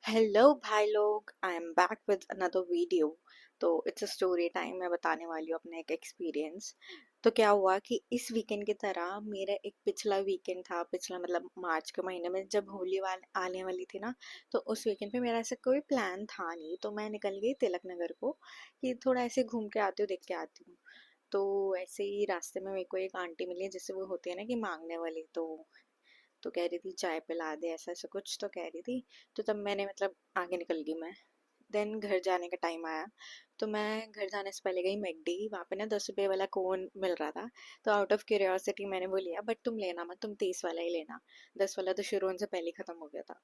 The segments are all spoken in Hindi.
हेलो भाई लोग, I am back with another video. तो इट्स अ स्टोरी टाइम। मैं बताने वाली हूँ अपना एक एक्सपीरियंस। तो क्या हुआ कि इस वीकेंड की तरह मेरा एक पिछला वीकेंड था, पिछला मतलब मार्च के महीने में जब होली आने वाली थी ना। तो उस वीकेंड पे मेरा ऐसा कोई प्लान था नहीं, तो मैं निकल गई तिलक नगर को कि थोड़ा ऐसे घूम के आती हूँ, देख के आती हूँ। तो ऐसे ही रास्ते में मेरे को एक आंटी मिली, जिससे वो होती है ना कि मांगने वाली। तो कह रही थी चाय पिला दे, ऐसा ऐसा कुछ तो कह रही थी। तो तब मैंने मतलब आगे निकल गई मैं। देन घर जाने का टाइम आया। तो मैं घर जाने से पहले गई मैकडी, वहाँ पे ना 10 रुपए वाला कोन मिल रहा था। तो आउट ऑफ क्यूरियोसिटी मैंने वो लिया, बट तुम लेना मत, तुम 30 वाला ही लेना। 10 वाला तो शुरू होने से पहले ही खत्म हो गया था।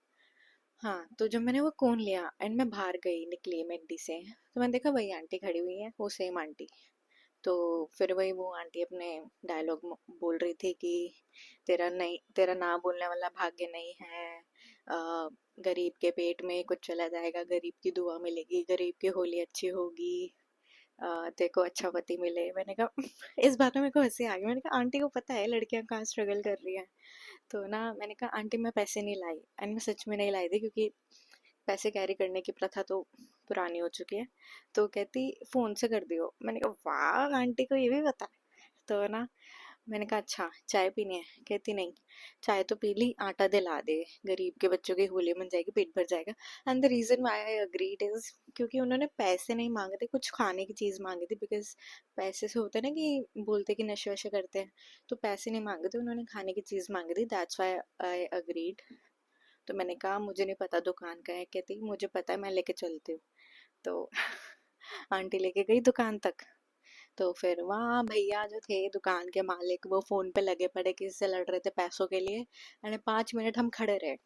हाँ, तो जब मैंने वो कोन लिया एंड मैं बाहर गई, निकली मैकडी से, तो मैंने देखा वही आंटी खड़ी हुई है, वो सेम आंटी। तो फिर वही वो आंटी अपने डायलॉग बोल रही थी कि तेरा ना बोलने वाला भाग्य नहीं है। गरीब के पेट में कुछ चला जाएगा, गरीब की दुआ मिलेगी, गरीब की होली अच्छी होगी। तेरे को अच्छा पति मिले। मैंने कहा इस बात में मेरे को हंसी आ गई। मैंने कहा आंटी को पता है लड़कियां कहाँ स्ट्रगल कर रही हैं। तो ना मैंने कहा आंटी मैं पैसे नहीं लाई, एंड मैं सच में नहीं लाई थी, क्योंकि पैसे कैरी करने की प्रथा तो पुरानी हो चुकी है। तो कहती फोन से कर दियो। मैंने कहा वाह, आंटी को ये भी पता है। तो ना मैंने कहा अच्छा चाय पीनी है? कहती नहीं, चाय तो पी ली, आटा दिला दे, गरीब के बच्चों की होली बन जाएगी, पेट भर जाएगा। And the reason why I agreed is क्योंकि उन्होंने पैसे नहीं मांगे थे, कुछ खाने की चीज मांगी थी। बिकॉज पैसे से होता है ना कि बोलते कि नशे वशे करते हैं। तो पैसे नहीं मांगे थे उन्होंने, खाने की चीज मांगी थी, दैट्स व्हाई आई अग्रीड। तो मैंने कहा मुझे नहीं पता दुकान का है। कहती मुझे पता है, मैं लेके चलती हूँ। तो आंटी लेके गई दुकान तक। तो फिर वहाँ भैया जो थे दुकान के मालिक, वो फोन पे लगे पड़े, किसी से लड़ रहे थे पैसों के लिए। एंड 5 मिनट हम खड़े रहे।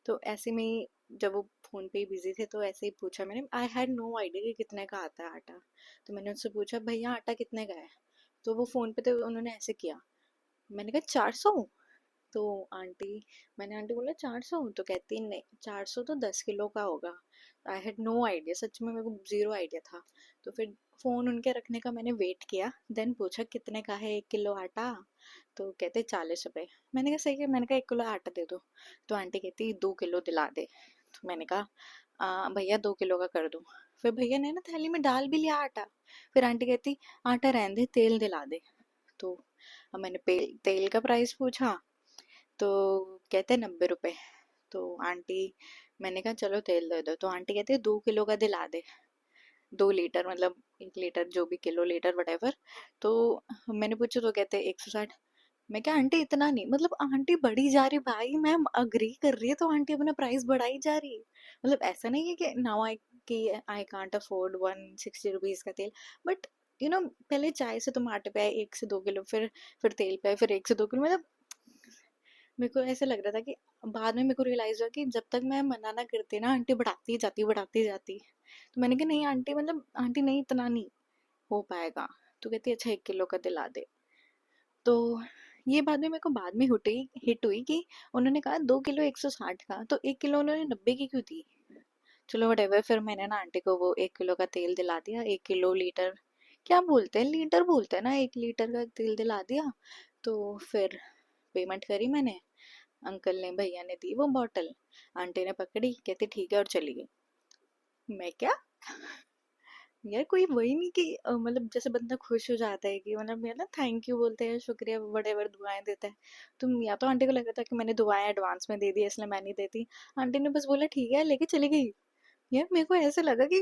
तो ऐसे में ही जब वो फोन पे ही बिजी थे, तो ऐसे ही पूछा मैंने, आई हैड नो आइडिया कि कितने का आता है आटा। तो मैंने उनसे पूछा भैया आटा कितने का है? तो वो फोन पे, तो उन्होंने ऐसे किया। मैंने कहा 400। तो आंटी मैंने आंटी बोला 400। तो कहती नहीं, 400 तो 10 किलो का होगा। आई हैड नो आइडिया, सच में मेरे को जीरो आइडिया था। तो फिर फोन उनके रखने का मैंने वेट किया, देन पूछा कितने का है 1 किलो आटा? तो कहते 40 रुपए। मैंने कहा सही है, मैंने कहा 1 किलो आटा दे दो। तो आंटी कहती 2 किलो दिला दे। तो मैंने कहा भैया 2 किलो का कर दूं?" फिर भैया ने ना थैली में डाल भी लिया आटा। फिर आंटी कहती आटा रहने दे, तेल दिला दे। तो अब मैंने तेल का प्राइस पूछा। तो कहते 90 रुपए। तो आंटी मैंने कहा चलो तेल दे दो। तो आंटी कहती है 2 किलो का दिला दे। 2 लीटर मतलब 1 लीटर, जो भी किलो लीटर वटेवर। तो मैंने पूछा, तो कहते 160। मैं क्या आंटी इतना नहीं, मतलब आंटी बढ़ी जा रही भाई, मैम अग्री कर रही है तो आंटी अपना प्राइस बढ़ाई जा रही है। मतलब ऐसा नहीं है कि now I can't afford 160 rupees का तेल। बट पहले चाय से तुम आटे पे आए 1 से 2 किलो, फिर तेल पे आए, फिर 1 से 2 किलो। मतलब मेरे को ऐसे लग रहा था कि बाद में मेरे को रियलाइज हुआ कि जब तक मैं मना ना करती ना, आंटी बढ़ाती जाती बढ़ाती जाती। तो मैंने कहा नहीं आंटी, मतलब आंटी नहीं, इतना नहीं हो पाएगा। तो कहती अच्छा 1 किलो का दिला दे। तो ये बात में मेरे को बाद में हिट हुई कि उन्होंने कहा 2 किलो 160 का, तो 1 किलो उन्होंने 90 की क्यों दी? चलो वटेवर, फिर मैंने ना आंटी को वो 1 किलो का तेल दिला दिया। 1 किलो लीटर, क्या बोलते हैं, लीटर बोलते हैं ना, 1 लीटर का तेल दिला दिया। तो फिर पेमेंट करी मैंने। अंकल ने, भैया ने दी वो बॉटल। आंटी ने पकड़ी, कहती ठीक है, और चली गई। मैं क्या, यार कोई वही नहीं कि मतलब जैसे बंदा खुश हो जाता है कि मतलब यार ना थैंक यू बोलते हैं, शुक्रिया, बड़े बड़े दुआएं देता है। तुम, या तो आंटी को लग रहा था कि मैंने दुआएं एडवांस में दे दी इसलिए मैं नहीं देती। आंटी ने बस बोला ठीक है, लेके चली गई। यार मेरे को ऐसे लगा कि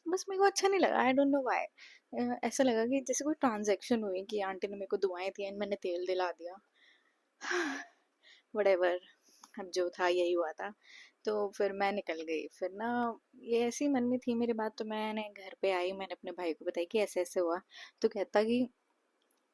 बस मेरे को अच्छा नहीं लगा, आई डोंट नो व्हाई। ऐसा लगा कि जैसे कोई ट्रांजैक्शन हुई कि आंटी ने मेरे को दुआएं दी एंड मैंने तेल दिला दिया। व्हाटएवर, अब जो था यही हुआ था। तो फिर मैं निकल गई। फिर ना ये ऐसी मन में थी मेरी बात, तो मैंने घर पे आई, मैंने अपने भाई को बताया कि ऐसे ऐसे हुआ। तो कहता कि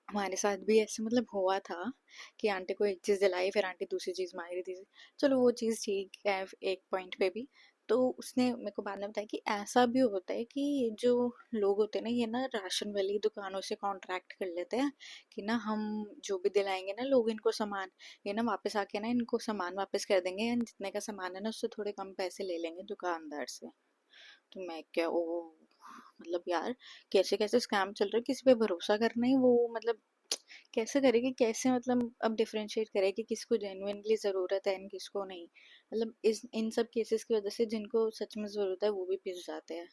हमारे साथ भी ऐसे मतलब हुआ था कि आंटी को एक चीज़ दिलाई, फिर आंटी दूसरी चीज़ मांग रही थी। चलो वो चीज़ ठीक है एक पॉइंट पे भी। तो उसने मेरे को बाद में बताया कि ऐसा भी होता है कि जो लोग होते हैं ना, ये ना राशन वाली दुकानों से कॉन्ट्रैक्ट कर लेते हैं कि ना हम जो भी दिलाएंगे ना लोग इनको सामान, ये ना वापस आके ना इनको सामान वापस कर देंगे, एंड जितने का सामान है ना उससे थोड़े कम पैसे ले लेंगे दुकानदार से। तो मैं क्या, ओ मतलब यार कैसे कैसे स्कैम चल रहे हैं, किसी पे भरोसा करना ही वो मतलब कैसे करेगी, कैसे मतलब अब डिफरेंशिएट करे कि किसको जेन्युइनली ज़रूरत है एंड किसको नहीं। मतलब इस इन सब केसेस की वजह से जिनको सच में ज़रूरत है वो भी पिस जाते हैं।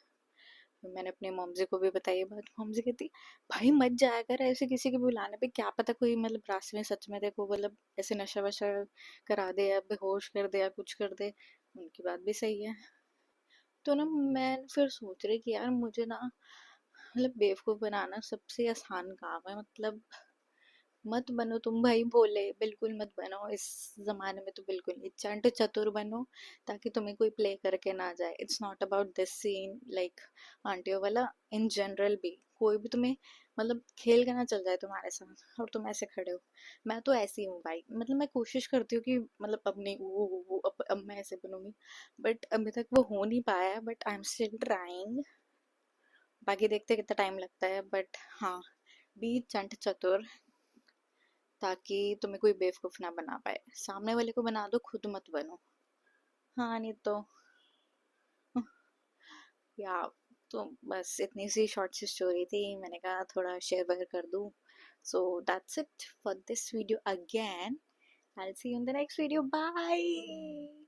तो मैंने अपने मॉम जी को भी बताई ये बात। मॉम जी कहती भाई मत जाया कर ऐसे किसी के बुलाने पे, क्या पता कोई मतलब रास्ते में सच में देखो मतलब ऐसे नशा वशा करा दे या बेहोश कर दे या कुछ कर दे। उनकी बात भी सही है। तो ना मैं फिर सोच रही कि यार मुझे ना मतलब बेवकूफ़ बनाना सबसे आसान काम है। मतलब मत बनो तुम भाई भोले, बिल्कुल मत बनो इस जमाने में। तो बिल्कुल नहीं, चंट चतुर बनो ताकि तुम्हें कोई प्ले करके ना जाए। It's not about this scene like आंटियों वाला, इन जनरल भी कोई भी तुम्हें मतलब खेल के ना चल जाए तुम्हारे साथ और तुम ऐसे खड़े हो। मैं तो ऐसी हूँ भाई, मतलब मैं कोशिश करती हूँ कि मतलब अब नहीं वो अब मैं ऐसे बनूंगी, बट अभी तक वो हो नहीं पाया है। But I am still trying, बाकी देखते कितना टाइम लगता है। बट हाँ, बी चंट चतुर ताकि तुम्हें कोई बेवकूफ ना बना पाए। सामने वाले को बना दो, खुद मत बनो। हाँ नहीं तो या तो बस इतनी सी शॉर्ट सी स्टोरी थी, मैंने कहा थोड़ा शेयर वेयर कर दूँ। So that's it for this video again. I'll see you in the next video. Bye.